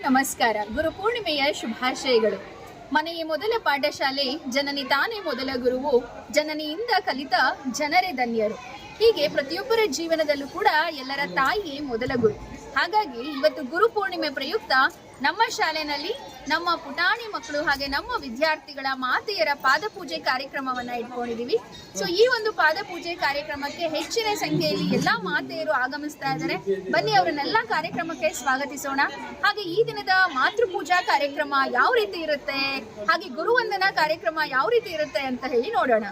ನಮಸ್ಕಾರ. ಗುರುಪೂರ್ಣಿಮೆಯ ಶುಭಾಶಯಗಳು. ಮನೆಯೇ ಮೊದಲ ಪಾಠಶಾಲೆ, ಜನನಿ ತಾನೇ ಮೊದಲ ಗುರುವು, ಜನನಿಯಿಂದ ಕಲಿತ ಜನರೇ ಧನ್ಯರು. ಹೀಗೆ ಪ್ರತಿಯೊಬ್ಬರ ಜೀವನದಲ್ಲೂ ಕೂಡ ಎಲ್ಲರ ತಾಯಿಯೇ ಮೊದಲ ಗುರು. ಹಾಗಾಗಿ ಇವತ್ತು ಗುರುಪೂರ್ಣಿಮೆ ಪ್ರಯುಕ್ತ ನಮ್ಮ ಶಾಲೆಯಲ್ಲಿ ನಮ್ಮ ಪುಟಾಣಿ ಮಕ್ಕಳು ಹಾಗೆ ನಮ್ಮ ವಿದ್ಯಾರ್ಥಿಗಳ ಮಾತೆಯರ ಪಾದಪೂಜೆ ಕಾರ್ಯಕ್ರಮವನ್ನು ಇಟ್ಕೊಂಡಿದ್ದೀವಿ. ಸೊ ಈ ಒಂದು ಪಾದಪೂಜೆ ಕಾರ್ಯಕ್ರಮಕ್ಕೆ ಹೆಚ್ಚಿನ ಸಂಖ್ಯೆಯಲ್ಲಿ ಎಲ್ಲಾ ಮಾತೆಯರು ಆಗಮಿಸ್ತಾ ಇದ್ದಾರೆ. ಬನ್ನಿ ಅವರನ್ನೆಲ್ಲ ಕಾರ್ಯಕ್ರಮಕ್ಕೆ ಸ್ವಾಗತಿಸೋಣ. ಹಾಗೆ ಈ ದಿನದ ಮಾತೃಪೂಜಾ ಕಾರ್ಯಕ್ರಮ ಯಾವ ರೀತಿ ಇರುತ್ತೆ, ಹಾಗೆ ಗುರುವಂದನಾ ಕಾರ್ಯಕ್ರಮ ಯಾವ ರೀತಿ ಇರುತ್ತೆ ಅಂತ ಹೇಳಿ ನೋಡೋಣ.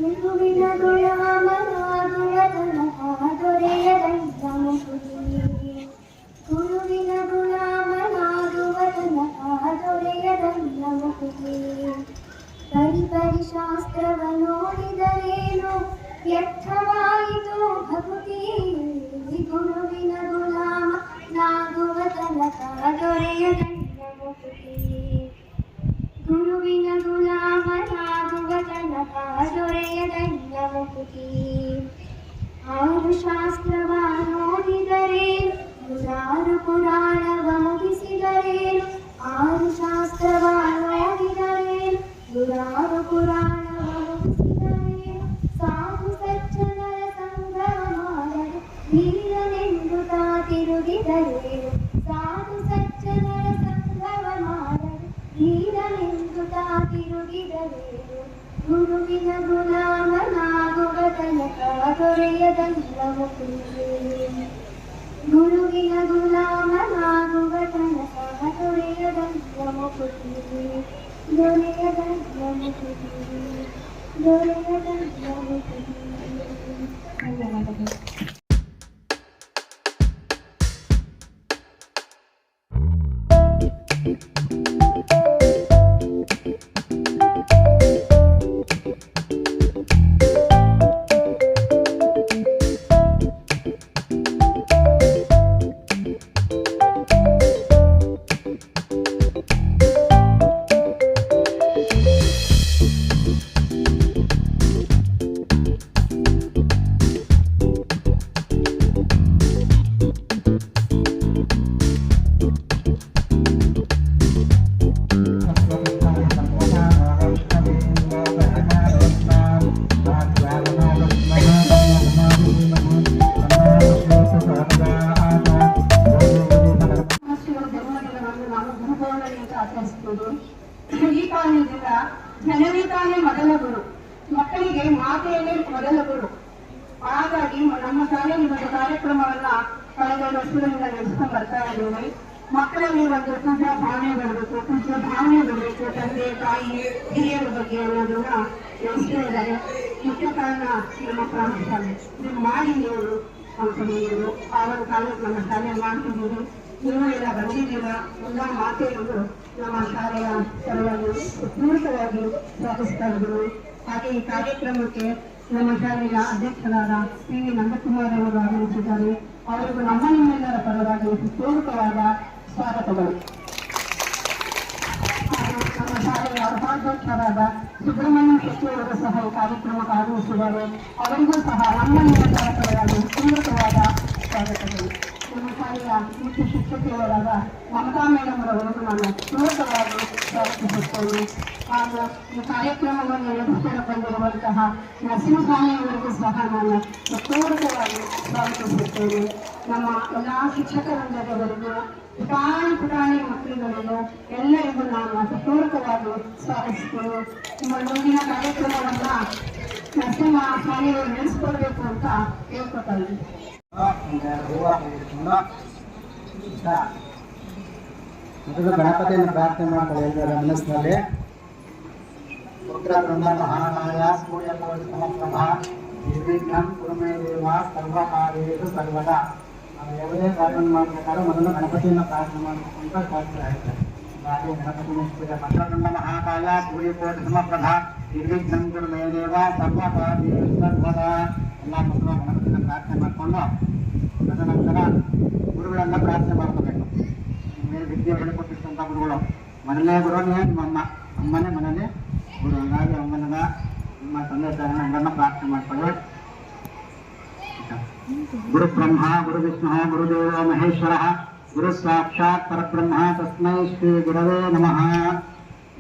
ಗುರುವಿನ ಗುಲಾಮನಾಗುವುದನ್ನು ಗುರುವಿನ ಗುಲಾಮನಾಗುವುದನ್ನು ಪರಿ ಶಾಸ್ತ್ರವ ನೋಡಿದರೇನು ವ್ಯರ್ಥವಾಯಿತು ಭಕ್ತಿ. ಗುರುವಿನ ಗುಲಾಮನಾಗುವುದನ್ನು ಗುರುವಿನ ಗುಲಾಮನಾಗುವುದನ್ನು ದೊರೆಯದಲ್ಲವಕುತಿ. ಆರು ಶಾಸ್ತ್ರವ ನೋಡಿದರೇನು, ನೂರಾರು ಪುರಾಣವ ಮುಗಿಸಿದರೇನು. ಆರು ಶಾಸ್ತ್ರವ ನೋಡಿದರೇನು, ನೂರಾರು ಪುರಾಣವ ಮುಗಿಸಿದರೇನು. ಸಾಧು ಸಜ್ಜನರ ಸಂಗಮ ಮಾಡಲು ಧೀರನೆಂದು ತಿರುಗಿದರೇನು. ಸಾಧು ಸಜ್ಜನರ ಸಂಗಮ ಮಾಡಲು ಧೀರನೆಂದು ತಿರುಗಿದರೇನು. ಗುರುವಿನ ಗುಲಾಮನಾಗುವ ತನಕ ದೊರೆಯದಲ್ಲವಕುತಿ. ಗುರುವಿನ ಗುಲಾಮನಾಗುವ ತನಕ ದೊರೆಯದಲ್ಲವಕುತಿ. ಧನ್ಯವಾದಗಳು. ಗುರು. ಹಾಗಾಗಿ ನಮ್ಮ ಶಾಲೆಯಲ್ಲಿ ಒಂದು ಕಾರ್ಯಕ್ರಮವನ್ನ ಕಳೆದ ವರ್ಷಗಳಿಂದ ನಡೆಸ್ಕೊಂಡು ಬರ್ತಾ ಇದ್ದೀವಿ. ಮಕ್ಕಳಲ್ಲಿ ಒಂದು ಪೂಜಾ ಭಾವನೆ ಬರಬೇಕು, ಪೂಜಾ ಭಾವನೆ ಬರಬೇಕು, ತಂದೆ ತಾಯಿ ಹಿರಿಯರ ಬಗ್ಗೆ ಅನ್ನೋದನ್ನ ನಡೆಸ್ತಾ ಇದ್ದಾರೆ. ಮುಖ್ಯ ಕಾರಣ ನಮ್ಮ ಪ್ರಾಂಶಾಲೆ ನೀವು ಮಾಡಿ ನೀವು ಅನ್ಕೊಂಡಿದ್ದೀವಿ. ಆ ಒಂದು ಕಾಲಕ್ಕೆ ನಮ್ಮ ಶಾಲೆ ಮಾಡ್ತಿದ್ದೀವಿ. ನೀವು ಎಲ್ಲ ಬಂದಿದ್ದೀರಾ. ಎಲ್ಲ ಮಾತೆಯರು ನಮ್ಮ ಶಾಲೆಯ ಪರವಾಗಿ ಪೂರಕವಾಗಿ ಸ್ವಾಗತಿಸ್ತಾ ಇದ್ರು. ಹಾಗೆ ಈ ಕಾರ್ಯಕ್ರಮಕ್ಕೆ ನಮ್ಮ ಶಾಲೆಯ ಅಧ್ಯಕ್ಷರಾದ ಪಿ ನಂದಕುಮಾರ್ ಅವರು ಆಗಮಿಸಿದ್ದಾರೆ. ಅವರಿಗೂ ನಿಮ್ಮೆಲ್ಲರ ಪರವಾಗಿ ಪೂರಕವಾದ ಸ್ವಾಗತಗಳು. ಹಾಗೂ ನಮ್ಮ ಶಾಲೆಯ ಉಪಾಧ್ಯಕ್ಷರಾದ ಸುಬ್ರಹ್ಮಣ್ಯ ಶೆಟ್ಟಿ ಅವರು ಸಹ ಈ ಕಾರ್ಯಕ್ರಮಕ್ಕೆ ಆಗಮಿಸಿದ್ದಾರೆ. ಅವರಿಗೂ ಸಹ ನಿಮ್ಮೆಲ್ಲರ ಪರವಾಗಿ ಪೂರಕವಾದ ಸ್ವಾಗತಗಳು. ನಮ್ಮ ಶಾಲೆಯ ಮುಖ್ಯ ಶಿಕ್ಷಕಿಯವರಾದ ಮಮತಾ ಮೇಡಮ್ ಅವರನ್ನು ನಾನು ಪೂರಕವಾಗಿ ಸ್ವಾಗತಿಸುತ್ತೇನೆ. ಹಾಗೂ ಈ ಕಾರ್ಯಕ್ರಮವನ್ನು ನಡೆಸಿಕೊಂಡು ಬಂದಿರುವಂತಹ ನರಸಿಂಹಸ್ವಾಮಿಯವರಿಗೂ ಸಹ ನಾನು ಪೂರಕವಾಗಿ ಸ್ವಾಗತಿಸುತ್ತೇನೆ. ನಮ್ಮ ಎಲ್ಲ ಶಿಕ್ಷಕವೃಂದದವರಿಗೂ ಪುಟಾಣಿ ಮಕ್ಕಳುಗಳಿಗೂ ಎಲ್ಲರಿಗೂ ನಾನು ಪೂರಕವಾಗಿ ಸ್ವಾಗತಿಸ್ತೇನೆ. ನಿಮ್ಮ ಮುಂದಿನ ಕಾರ್ಯಕ್ರಮವನ್ನು ನರಸಿಂಹಸ್ವಾಮಿಯವರು ನಡೆಸಿಕೊಡ್ಬೇಕು ಅಂತ ಹೇಳ್ಕೊತಾ ಇದ್ದೀನಿ. ಮೊದಲು ಗಣಪತಿಯನ್ನು ಪ್ರಾರ್ಥನೆ ಮಾಡ್ತಾರೆ ಎಲ್ಲರ ಮನಸ್ಸಿನಲ್ಲಿ. ಪುತ್ರಬೃಂದ ಮಹಾಮಾಯ ಸೂರ್ಯಕೋಟಿ ಸಮಪ್ರಭಾ ನಿರ್ವಿಘ್ನಂ ಕುರು ಮೇ ದೇವ ಸರ್ವಕಾರ್ಯೇಷು ಸರ್ವದಾ. ನಾವು ಯಾವುದೇ ಕಾರ್ಯ ಮಾಡಬೇಕಾದ್ರೂ ಮೊದಲು ಗಣಪತಿಯನ್ನು ಪ್ರಾರ್ಥನೆ ಮಾಡಬೇಕು ಅಂತ ಶಾಸ್ತ್ರ ಹೇಳ್ತಾರೆ. ಹಾಗೆ ಗಣಪತಿನ ಪೂಜೆ ಪುತ್ರಬೃಂದ ಮಹಾಕಾಯ ಸೂರ್ಯಕೋಟಿ ಸಮಪ್ರಭಾ ನಿರ್ವಿಘ್ನಂ ಕುರು ಮೇ ದೇವ ಸರ್ವಕಾರ್ಯೇಷು ಸರ್ವದಾ. ಎಲ್ಲ ಮಕ್ಕಳು ಗಣಪತಿನ ಪ್ರಾರ್ಥನೆ ಮಾಡಿಕೊಂಡು ತದನಂತರ ಗುರುಗಳನ್ನ ಪ್ರಾರ್ಥನೆ ಮಾಡ್ಕೋಬೇಕು. ಮೇಲೆ ವಿದ್ಯೆ ಹೇಳಿಕೊಟ್ಟಿರ್ತಂಥ ಗುರುಗಳು ಮನೆಯೇ ಗುರುನೇ ನಿಮ್ಮ ಅಮ್ಮನೇ ಮನೇಲಿ ಗುರು. ಹಾಗಾಗಿ ಅಮ್ಮನ ನಿಮ್ಮ ತಂದೆ ತಾಯಿನ ಎಲ್ಲರನ್ನ ಪ್ರಾರ್ಥನೆ ಮಾಡ್ಕೊಳ್ಳಿ. ಗುರು ಬ್ರಹ್ಮ ಗುರು ವಿಷ್ಣು ಗುರುದೇವ ಮಹೇಶ್ವರ ಗುರು ಸಾಕ್ಷಾತ್ ಪರಬ್ರಹ್ಮ ತಸ್ಮೈ ಶ್ರೀ ಗುರವೇ ನಮಃ.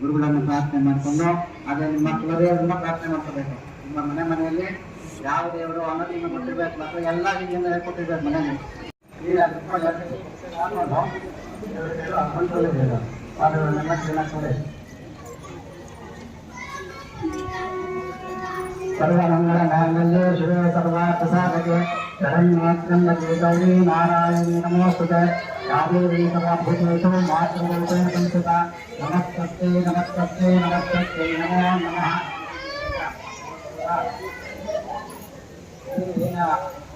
ಗುರುಗಳನ್ನು ಪ್ರಾರ್ಥನೆ ಮಾಡಿಕೊಂಡು ಹಾಗೆ ನಿಮ್ಮ ಕುಲದೇವರನ್ನ ಪ್ರಾರ್ಥನೆ ಮಾಡ್ಕೋಬೇಕು. ನಿಮ್ಮ ಮನೆಯಲ್ಲಿ ಯಾವ ದೇವರು ಅನ್ನೋದು ಕೊಟ್ಟಿರ್ಬೇಕು. ಮತ್ತು ಎಲ್ಲ ರೀತಿಯಿಂದ ಹೇಳ್ಕೊಟ್ಟಿರ್ಬೇಕು ಮನೆಯಲ್ಲಿ. ಸರ್ವಮಂಗಳ ಮಾಂಗಲ್ಯೆ ಶಿವೆ ಸರ್ವಾರ್ಥ ಸಾಧಕೆ ಶರಣ್ಯೇ ಗೌರಿ ನಾರಾಯಣಿ ನಮೋಸ್ತುತೆ. ಯಾದೇವಿ ಸರ್ವಭೂತೇಷು ಮಾತೃರೂಪೇಣ ಸಂಸ್ಥಿತಾ. ನಮಸ್ತಸ್ತೆ ನಮಸ್ತಸ್ತೆ ನಮಸ್ತಸ್ತೆ ನಮೋ ನಮಃ.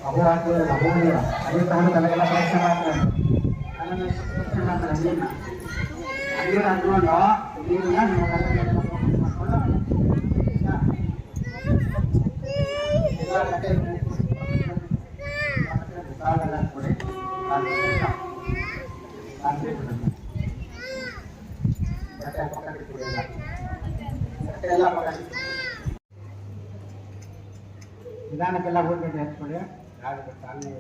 ಅಭೋವಾಕ್ಯ ಅಭೂಮಿಯ ಅದೇ ತಗೊಂಡು ತಲೆಗೆಲ್ಲ ಪರೀಕ್ಷೆ ಮಾಡ್ತಾರೆ. ಅದನ್ನು ಪರೀಕ್ಷೆ ಮಾಡ್ತಾರೆ. ನೀರು ಅಂದ್ಕೊಂಡು ನೀರನ್ನ ನಿಮ್ಮ ಕಲೆಗೆ ಮಾಡ್ಕೊಂಡು ಎಲ್ಲ ಕಟ್ಟೆ ಕೊಡಿ. ಎಲ್ಲ ನಿಧಾನಕ್ಕೆಲ್ಲ ಹೋಗ್ಬೇಕು ಹಚ್ಕೊಳ್ಳಿ. ಅಲ್ಲಿ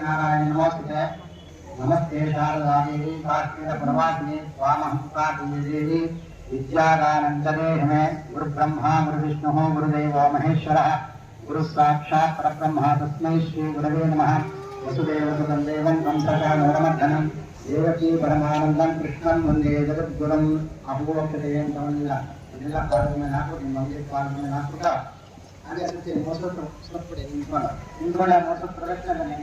ನಾರಾಯಣ ನಮೋಸ್ತುತೆ. ನಮಸ್ತೆ ಶಾರದಾದೇವಿ ಕಾರ್ತಿಕ ಪ್ರವಾಸಿನಿ ಸ್ವಾಮಹಂ ಪ್ರಾರ್ಥಿದೇವಿ ವಿದ್ಯಾದಾನಂದನೇ ಹಮೆ. ಗುರು ಬ್ರಹ್ಮ ಗುರು ವಿಷ್ಣು ಗುರುದೇವ ಮಹೇಶ್ವರ ಗುರು ಸಾಕ್ಷಾತ್ ಪರಬ್ರಹ್ಮ ತಸ್ಮೈ ಶ್ರೀ ಗುರವೇ ನಮಃ. ವಸುದೇವಸುತಂ ದೇವಂ ಸಂಪ್ರಚಾರಮರ್ಧನಂ ದೇವಕೀ ಪರಮಾನಂದಂ ಕೃಷ್ಣಂ ವಂದೇ ಜಗದ್ಗುರುಂ. ಅಭೂವಕ್ಷತೆ ಅಂತವನ್ನೆಲ್ಲ ಇದೆಲ್ಲ ಪಾಲನೆ ಮೇಲೆ ಹಾಕು. ನಿಮ್ಮ ಮನೆಗೆ ಪಾಲನೆ ಹಾಕುತ್ತಾ ಹಾಗೆ ಅದಕ್ಕೆ ಮೊಸರು ಸ್ವಲ್ಪಡಿ ನಿಂತ್ಕೊಂಡೆ ಮೊಸರು ಪ್ರದಕ್ಷಿಣೆ ಬನ್ನಿ.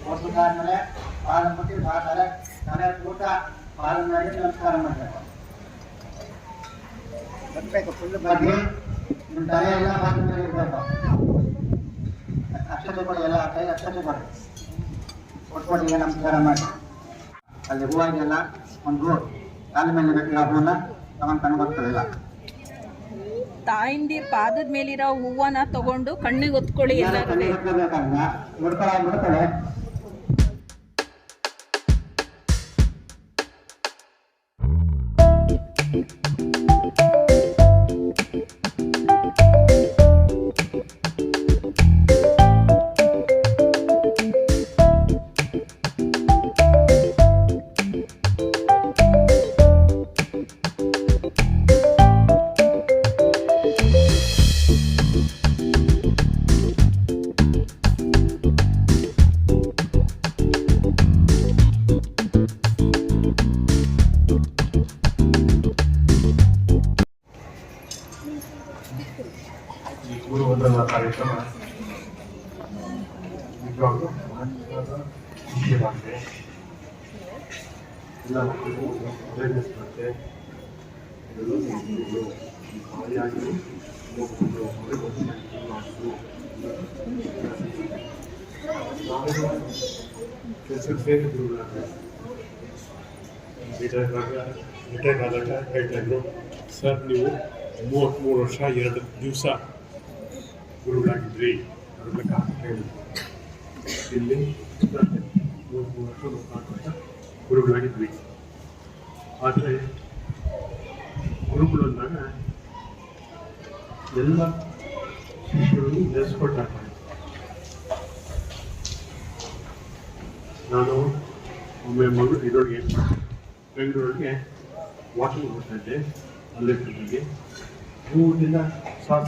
ಮೊಸರುದಾದ್ಮೇಲೆ ಪಾಲನೆ ಕೊಟ್ಟು ತಲೆ ಊಟ ಪಾಲನೆ ಮಾಡಿ ನಮಸ್ಕಾರ ಮಾಡಬೇಕು. ಬರಬೇಕು ಫುಲ್ ಬಗ್ಗೆ ನಿಮ್ಮ ತಲೆ ಎಲ್ಲ ಪಾಲನೆ ಮೇಲೆ ಇರಬೇಕು. ಅಕ್ಷತೆ ಕೊಡಿ, ಎಲ್ಲ ಕೈ ಅಕ್ಷತೆ ಕೊಡಿ. ಕೊಟ್ಕೊಟ್ಟಿಗೆ ನಮಸ್ಕಾರ ಮಾಡಿ. ಅಲ್ಲಿ ಹೂವು ಇದೆಯಲ್ಲ ಒಂದು ಹೂವು ಕಾಲ ಮೇಲೆ ಬೇಕಿರೋ ಹೂವನ್ನ ತಗೊಂಡು ಕಣ್ಣು ಬರ್ತಿರಲಿಲ್ಲ. ತಾಯಿಂದಿ ಪಾದದ ಮೇಲಿರೋ ಹೂವನ್ನ ತಗೊಂಡು ಕಣ್ಣಿಗೆ ಒತ್ಕೊಳ್ಳಿ. ಎಲ್ಲರೂ ಮುಡ್ಕೊಳ್ಳೆ ಈ ಗುರು ವಂದನಾ ಕಾರ್ಯಕ್ರಮ ನಿಜವಾಗ್ಲೂ ಮಹತ್ವದ ವಿಷಯವಾಗಿದೆ. ಎಲ್ಲ ಮಕ್ಕಳಿಗೂ ಅವೇರ್ನೆಸ್ ಬರುತ್ತೆ. ಖಾಲಿಯಾಗಿ ಕೆಲಸಕ್ಕೆ ಸೇರಿ ಗುರುಗಳಾಗ ರಿಟೈರ್ಡ್ ಆದಾಗ ಹೇಳ್ತಾ ಇದ್ರು, ಸರ್ ನೀವು 33 ವರ್ಷ 2 ದಿವಸ ಗುರುಗಳಾಗಿದ್ರಿ ಅಂತ ಹೇಳಿದ್ರು. ಇಲ್ಲಿ 33 ವರ್ಷ 34 ವರ್ಷ ಗುರುಗಳಾಗಿದ್ವಿ. ಆದರೆ ಗುರುಗಳು ಅಂದಾಗ ಎಲ್ಲ ಶಿಷ್ಯರು ನೆಲೆಸ್ಕೊಳ್ತಾರೆ. ನಾನು ಒಮ್ಮೆ ಇದರೊಳಗೆ ಬೆಂಗಳೂರಿಗೆ ವಾಕಿಂಗ್ ಹೋಗ್ತಾ ಇದ್ದೆ. ಅಲ್ಲಿಗೆ ಊರಿಂದ ಸಾರ್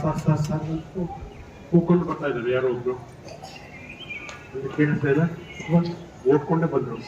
ಕೂತ್ಕೊಂಡು ಬರ್ತಾ ಇದ್ದಾರೆ ಯಾರೋ ಒಬ್ರು. ಕೇಳಿಸ್ತಾ ಇಲ್ಲ, ಓದ್ಕೊಂಡೇ ಬಂದರು.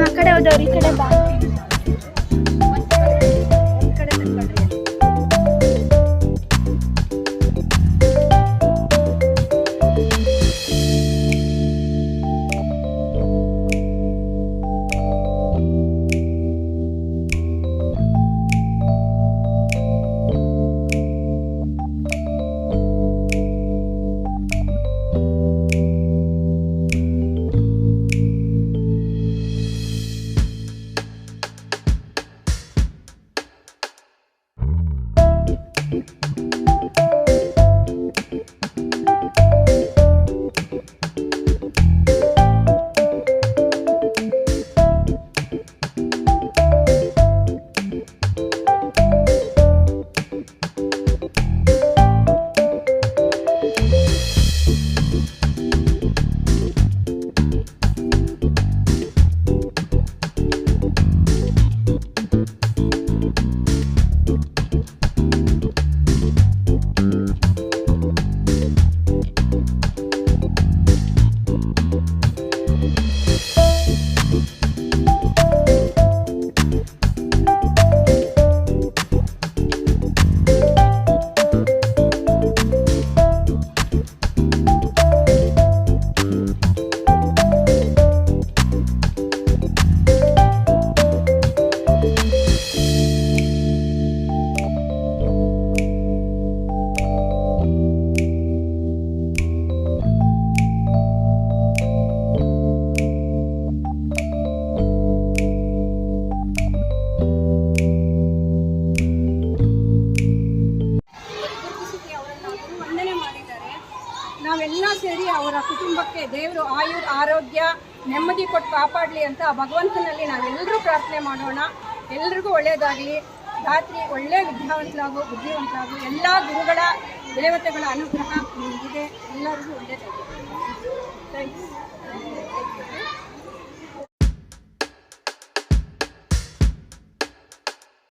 ಆ ಕಡೆ ಹೋದವ್ರು ಈ ಕಡೆ ಬಾ. ನಾವೆಲ್ಲ ಸೇರಿ ಅವರ ಕುಟುಂಬಕ್ಕೆ ದೇವರು ಆರೋಗ್ಯ ನೆಮ್ಮದಿ ಕೊಟ್ಟು ಕಾಪಾಡಲಿ ಅಂತ ಭಗವಂತನಲ್ಲಿ ನಾವೆಲ್ಲರೂ ಪ್ರಾರ್ಥನೆ ಮಾಡೋಣ. ಎಲ್ರಿಗೂ ಒಳ್ಳೆಯದಾಗಲಿ. ರಾತ್ರಿ ಒಳ್ಳೆಯ ಬುದ್ಧಿವಂತರಾಗು ಎಲ್ಲ ಗುರುಗಳ ದೇವತೆಗಳ ಅನುಗ್ರಹ ಇದೆ. ಎಲ್ಲರಿಗೂ ಒಳ್ಳೆಯದಾಗಲಿ.